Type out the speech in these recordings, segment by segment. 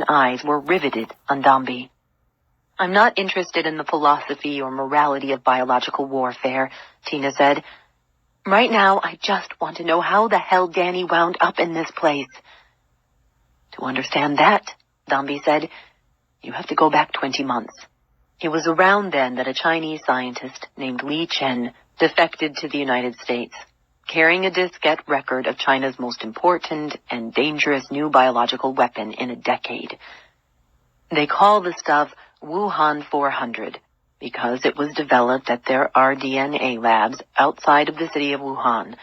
eyes were riveted on Dombey. "I'm not interested in the philosophy or morality of biological warfare," Tina said. "Right now, I just want to know how the hell Danny wound up in this place." "To understand that," Dombey said, "you have to go back 20 months. It was around then that a Chinese scientist named Li Chen defected to the United States, carrying a diskette record of China's most important and dangerous new biological weapon in a decade. They call the stuff Wuhan-400 because it was developed at their rDNA labs outside of the city of Wuhan.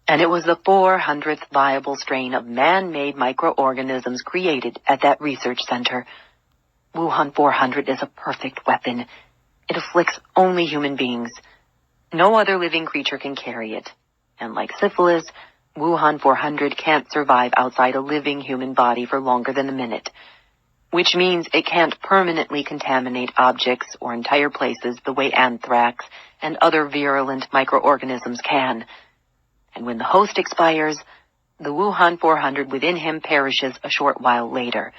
And it was the 400th viable strain of man-made microorganisms created at that research center. Wuhan-400 is a perfect weapon. It afflicts only human beings. No other living creature can carry it. And like syphilis, Wuhan-400 can't survive outside a living human body for longer than a minute, which means it can't permanently contaminate objects or entire places the way anthrax and other virulent microorganisms can. And when the host expires, the Wuhan-400 within him perishes a short while later,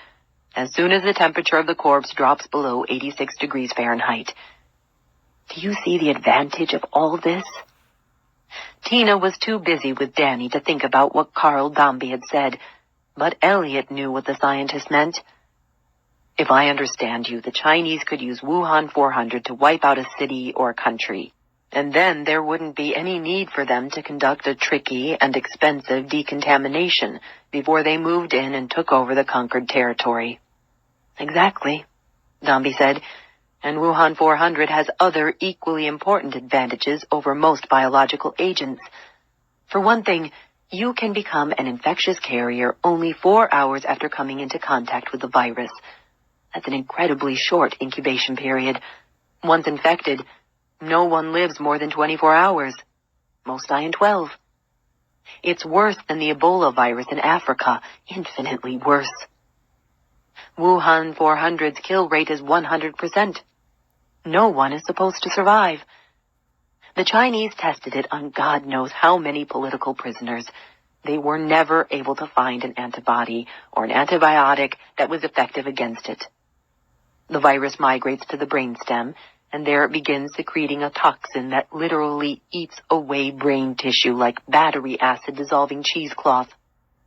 as soon as the temperature of the corpse drops below 86 degrees Fahrenheit. Do you see the advantage of all this?" Tina was too busy with Danny to think about what Carl Dombey had said, but Elliot knew what the scientist meant. "If I understand you, the Chinese could use Wuhan-400 to wipe out a city or a country, and then there wouldn't be any need for them to conduct a tricky and expensive decontamination before they moved in and took over the conquered territory." "Exactly," Dombey said, "and Wuhan-400 has other equally important advantages over most biological agents. For one thing, you can become an infectious carrier only 4 hours after coming into contact with the virus. That's an incredibly short incubation period. Once infected, no one lives more than 24 hours. Most die in 12. It's worse than the Ebola virus in Africa, infinitely worse. Wuhan-400's kill rate is 100%. No one is supposed to survive. The Chinese tested it on God knows how many political prisoners. They were never able to find an antibody or an antibiotic that was effective against it. The virus migrates to the brainstem, and there it begins secreting a toxin that literally eats away brain tissue like battery acid dissolving cheesecloth.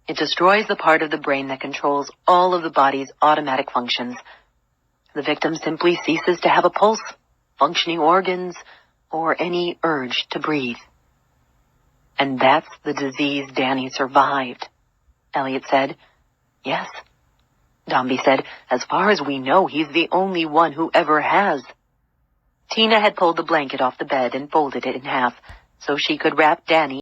It destroys the part of the brain that controls all of the body's automatic functions. The victim simply ceases to have a pulse, functioning organs, or any urge to breathe. And that's the disease Danny survived, Elliot said. "Yes," Dombey said. "As far as we know, he's the only one who ever has." Tina had pulled the blanket off the bed and folded it in half so she could wrap Danny